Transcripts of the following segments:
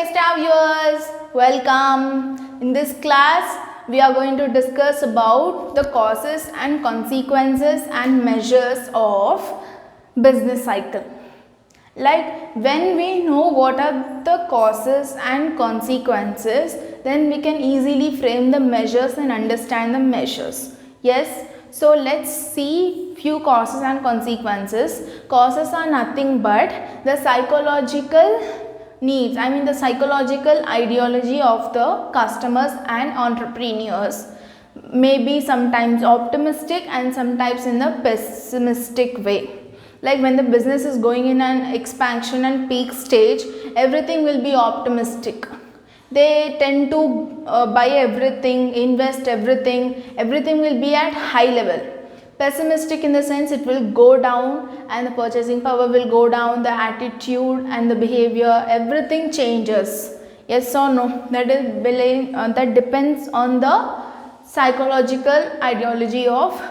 Star viewers, welcome. In this class, we are going to discuss about the causes and consequences and measures of business cycle. Like when we know what are the causes and consequences, then we can easily frame the measures and understand the measures. Yes, so let's see few causes and consequences. Causes are nothing but the psychological needs, the psychological ideology of the customers and entrepreneurs. Maybe sometimes optimistic and sometimes in the pessimistic way. Like when the business is going in an expansion and peak stage, everything will be optimistic. They tend to buy everything, invest everything will be at high level. Pessimistic in the sense it will go down and the purchasing power will go down, the attitude and the behavior, everything changes. Yes or no? That depends on the psychological ideology of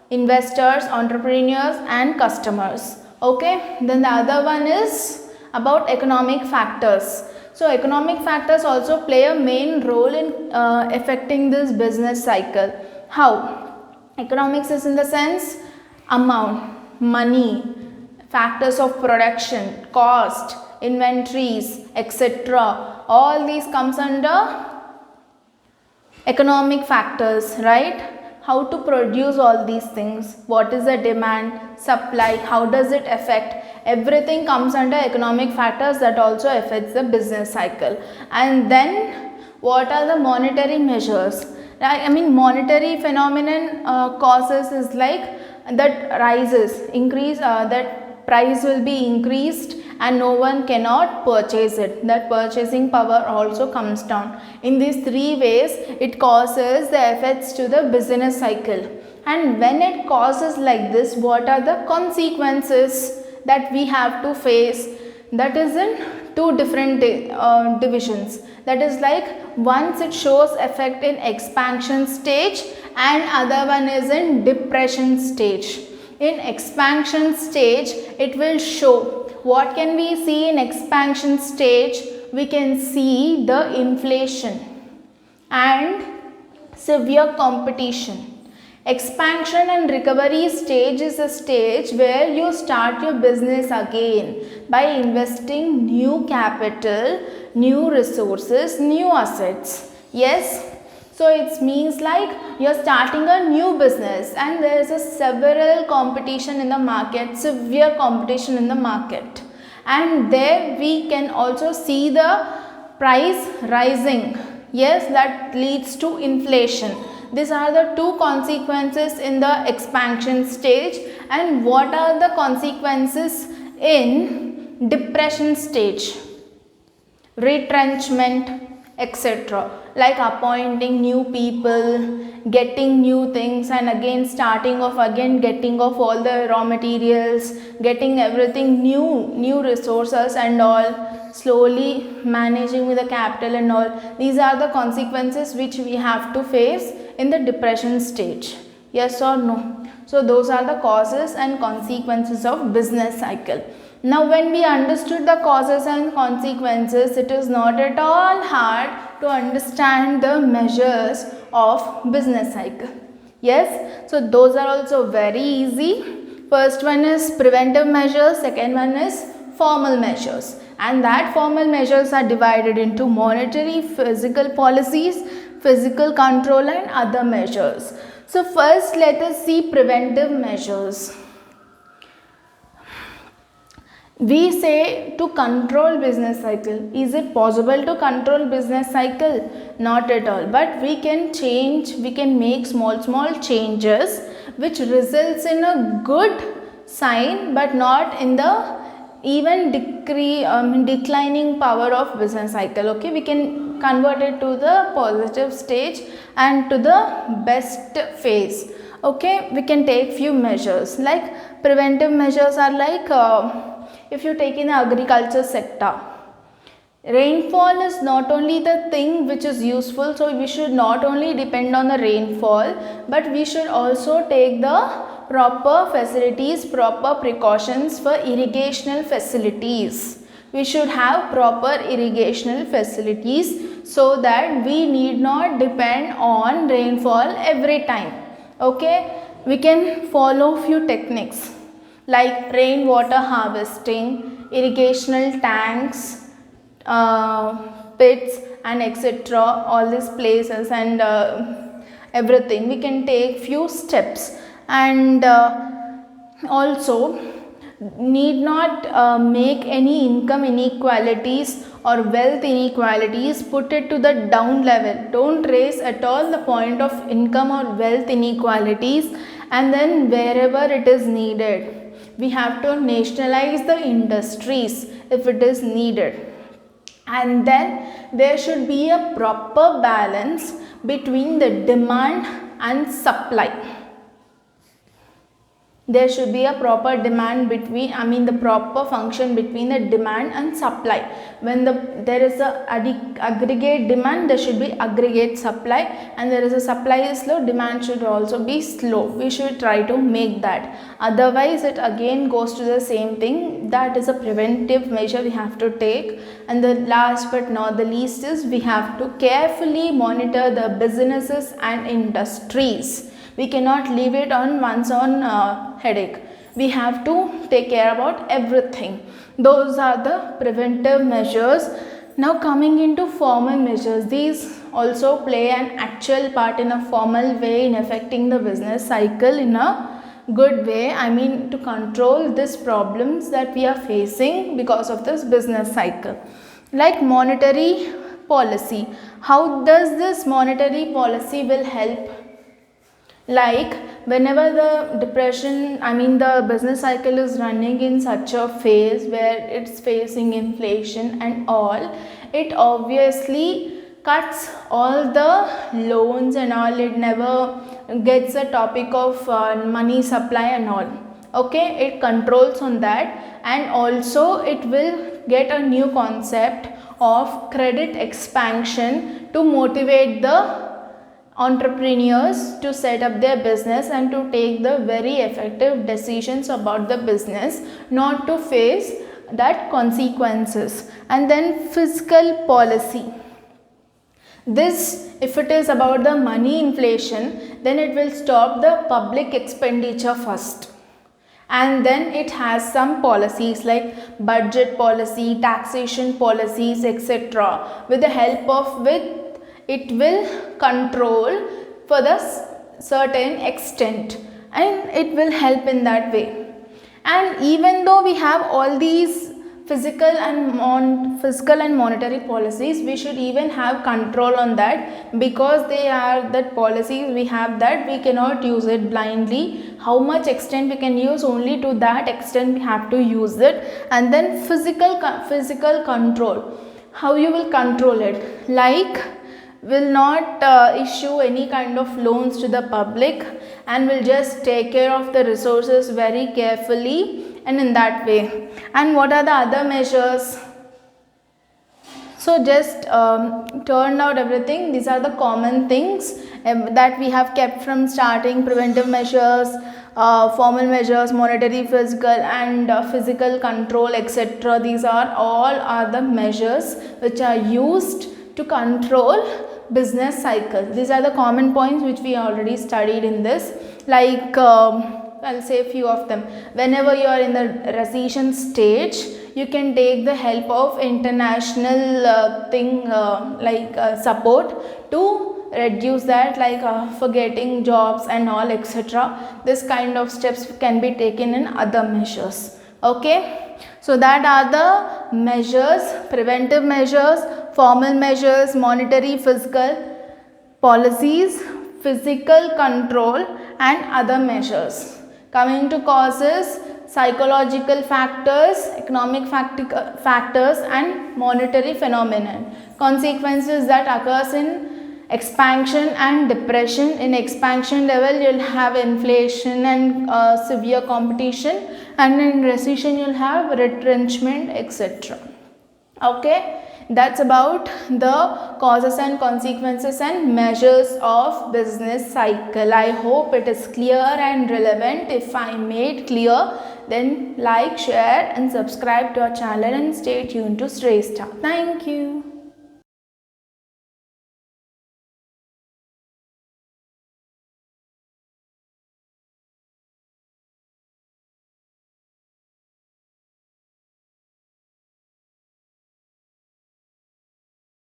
investors, entrepreneurs and customers. Okay, then the other one is about economic factors. So economic factors also play a main role in affecting this business cycle. How? Economics is in the sense amount, money, factors of production, cost, inventories, etc. All these comes under economic factors, right? How to produce all these things, what is the demand, supply, how does it affect, everything comes under economic factors that also affects the business cycle. And then what are the monetary measures? Monetary phenomenon causes is like that rises, increase, that price will be increased and no one cannot purchase it. That purchasing power also comes down. In these three ways, it causes the effects to the business cycle. And when it causes like this, what are the consequences that we have to face? That is in two different divisions. That is like once it shows effect in expansion stage and other one is in depression stage. In expansion stage, it will show. What can we see in expansion stage? We can see the inflation and severe competition. Expansion and recovery stage is a stage where you start your business again by investing new capital, new resources, new assets. Yes. So it means like you are starting a new business and there is a several competition in the market, severe competition in the market. And there we can also see the price rising. Yes, that leads to inflation. These are the two consequences in the expansion stage. And what are the consequences in depression stage? Retrenchment, etc. Like appointing new people, getting new things and again starting off again, getting off all the raw materials, getting everything new resources and all, slowly managing with the capital and all. These are the consequences which we have to face in the depression stage. Yes or no? So those are the causes and consequences of business cycle. Now when we understood the causes and consequences, it is not at all hard to understand the measures of business cycle. Yes, so those are also very easy. First one is preventive measures, second one is formal measures. And that formal measures are divided into monetary, physical policies, physical control and other measures. So first let us see preventive measures. We say to control business cycle. Is it possible to control business cycle? Not at all. But we can change, we can make small changes which results in a good sign but not in the even declining power of business cycle. Okay, we can convert it to the positive stage and to the best phase. Okay, we can take few measures. Like preventive measures are like if you take in the agriculture sector, rainfall is not only the thing which is useful, so we should not only depend on the rainfall, but we should also take the proper facilities, proper precautions for irrigational facilities. We should have proper irrigational facilities so that we need not depend on rainfall every time. Okay, we can follow few techniques like rainwater harvesting, irrigational tanks, pits and etc. all these places and everything. We can take few steps, and also need not make any income inequalities or wealth inequalities, put it to the down level. Don't raise at all the point of income or wealth inequalities, and then wherever it is needed we have to nationalize the industries if it is needed. And then there should be a proper balance between the demand and supply. There should be a proper demand between, the proper function between the demand and supply. When there is a aggregate demand, there should be aggregate supply, and there is a supply is slow, demand should also be slow. We should try to make that. Otherwise it again goes to the same thing. That is a preventive measure we have to take. And the last but not the least is we have to carefully monitor the businesses and industries. We cannot leave it on one's own headache. We have to take care about everything. Those are the preventive measures. Now coming into formal measures, these also play an actual part in a formal way in affecting the business cycle in a good way. To control these problems that we are facing because of this business cycle. Like monetary policy. How does this monetary policy will help? Like whenever the the business cycle is running in such a phase where it's facing inflation and all, it obviously cuts all the loans and all. It never gets a topic of money supply and all. Okay, it controls on that, and also it will get a new concept of credit expansion to motivate the entrepreneurs to set up their business and to take the very effective decisions about the business, not to face that consequences. And then fiscal policy. This, if it is about the money inflation, then it will stop the public expenditure first. And then it has some policies like budget policy, taxation policies, etc. With the help of it will control for the certain extent, and it will help in that way. And even though we have all these fiscal and monetary policies, we should even have control on that, because they are that policies we have, that we cannot use it blindly. How much extent we can use, only to that extent we have to use it. And then physical control. How you will control it? Like will not issue any kind of loans to the public, and will just take care of the resources very carefully, and in that way. And what are the other measures? So just turned out everything. These are the common things that we have kept from starting: preventive measures, formal measures, monetary, physical and physical control, etc. These are the measures which are used to control business cycle. These are the common points which we already studied in this. Like I'll say a few of them. Whenever you are in the recession stage, you can take the help of international support to reduce that, like for getting jobs and all, etc. This kind of steps can be taken in other measures. Okay, so that are the measures: preventive measures, formal measures, monetary, fiscal policies, physical control and other measures. Coming to causes: psychological factors, economic factors and monetary phenomenon. Consequences that occurs in expansion and depression. In expansion level, you will have inflation and severe competition, and in recession you will have retrenchment, etc. Okay, That's about the causes and consequences and measures of business cycle. I hope it is clear and relevant. If I made clear, then like, share and subscribe to our channel and stay tuned to Shrestha. Thank you.